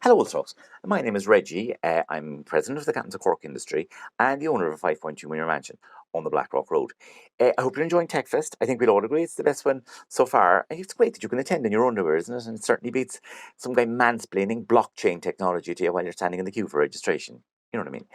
Hello, old folks. My name is Reggie. I'm president of the Captains of Cork industry and the owner of a 5.2 million mansion on the Blackrock Road. I hope you're enjoying TechFest. I think we'll all agree it's the best one so far. And it's great that you can attend in your underwear, isn't it? And it certainly beats some guy mansplaining blockchain technology to you while you're standing in the queue for registration. You know what I mean?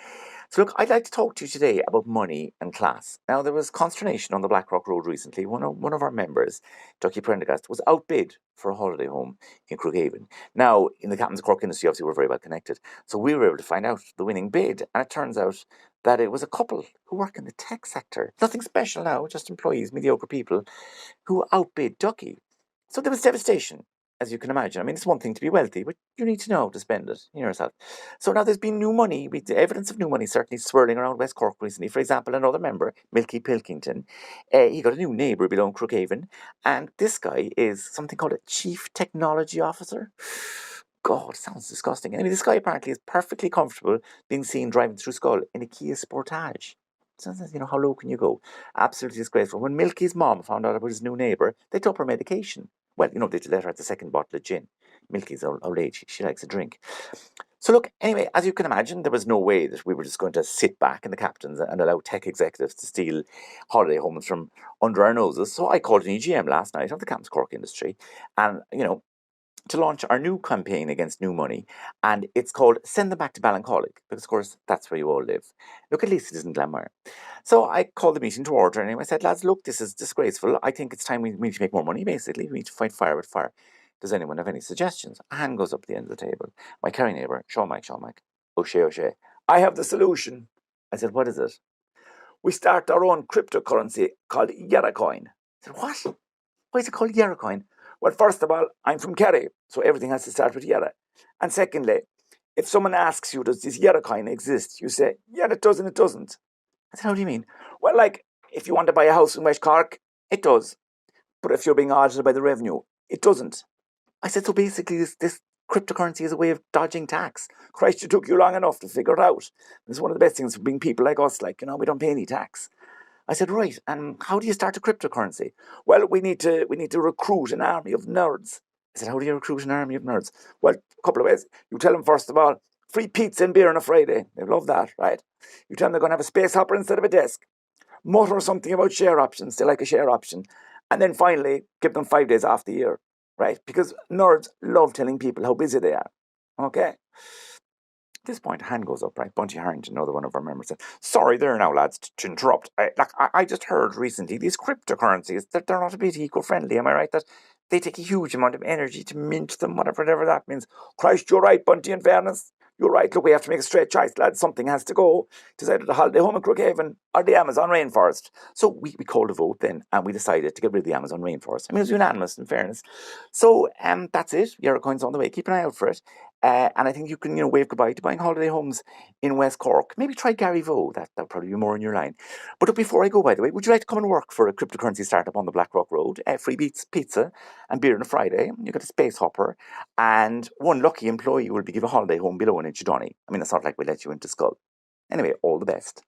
So look, I'd like to talk to you today about money and class. Now, there was consternation on the Blackrock Road recently. One of our members, Ducky Prendergast, was outbid for a holiday home in Crookhaven. Now, in the Captains of Cork industry, obviously, we're very well connected. So we were able to find out the winning bid. And it turns out that it was a couple who work in the tech sector. Nothing special now, just employees, mediocre people, who outbid Ducky. So there was devastation, as you can imagine. I mean, it's one thing to be wealthy, but you need to know how to spend it yourself. So now there's been new money, the evidence of new money certainly swirling around West Cork recently. For example, another member, Milky Pilkington, he got a new neighbour below in Crookhaven, and this guy is something called a Chief Technology Officer. God, sounds disgusting. I mean, this guy apparently is perfectly comfortable being seen driving through Skull in a Kia Sportage. So, how low can you go? Absolutely disgraceful. When Milky's mom found out about his new neighbour, they took her medication. Well, they let her at the second bottle of gin. Milky's old age. She likes a drink. So look, anyway, as you can imagine, there was no way that we were just going to sit back in the Captains and allow tech executives to steal holiday homes from under our noses. So I called an EGM last night of the Captains Cork industry and, to launch our new campaign against new money. And it's called Send Them Back to Ballincollig, because, of course, that's where you all live. Look, at least it isn't Glenmire. So I called the meeting to order and I said, lads, look, this is disgraceful. I think it's time we need to make more money, basically. We need to fight fire with fire. Does anyone have any suggestions? A hand goes up at the end of the table. My carry neighbour, Sean Mike. O'Shea. I have the solution. I said, what is it? We start our own cryptocurrency called Yerra Coin. I said, what? Why is it called Yerra Coin? Well, first of all, I'm from Kerry, so everything has to start with Yerra. And secondly, if someone asks you, does this Yerra Coin exist? You say, yeah, it does and it doesn't. I said, how do you mean? Well, like, if you want to buy a house in West Cork, it does. But if you're being audited by the revenue, it doesn't. I said, so basically this cryptocurrency is a way of dodging tax. Christ, it took you long enough to figure it out. It's one of the best things for being people like us, we don't pay any tax. I said, right, and how do you start a cryptocurrency? Well, we need to recruit an army of nerds. I said, how do you recruit an army of nerds? Well, a couple of ways. You tell them, first of all, free pizza and beer on a Friday. They love that, right? You tell them they're going to have a space hopper instead of a desk. Mutter something about share options. They like a share option. And then finally, give them 5 days off the year, right? Because nerds love telling people how busy they are, okay? At this point, a hand goes up, right? Bunty Harrington, another one of our members, said, sorry there now, lads, to interrupt. I just heard recently these cryptocurrencies, that they're not a bit eco-friendly, am I right? That they take a huge amount of energy to mint them, whatever that means. Christ, you're right, Bunty, in fairness. You're right. Look, we have to make a straight choice, lads. Something has to go. It's either the holiday home in Crookhaven or the Amazon rainforest. So we called a vote then, and we decided to get rid of the Amazon rainforest. I mean, it was unanimous, in fairness. So that's it. Yerra Coin's on the way. Keep an eye out for it. And I think you can, wave goodbye to buying holiday homes in West Cork. Maybe try Gary Vaux. That'll probably be more in your line. But look, before I go, by the way, would you like to come and work for a cryptocurrency startup on the Blackrock Road? Free pizza and beer on a Friday. You got a space hopper. And one lucky employee will be given a holiday home below in Inchydoney. I mean, it's not like we let you into Skull. Anyway, all the best.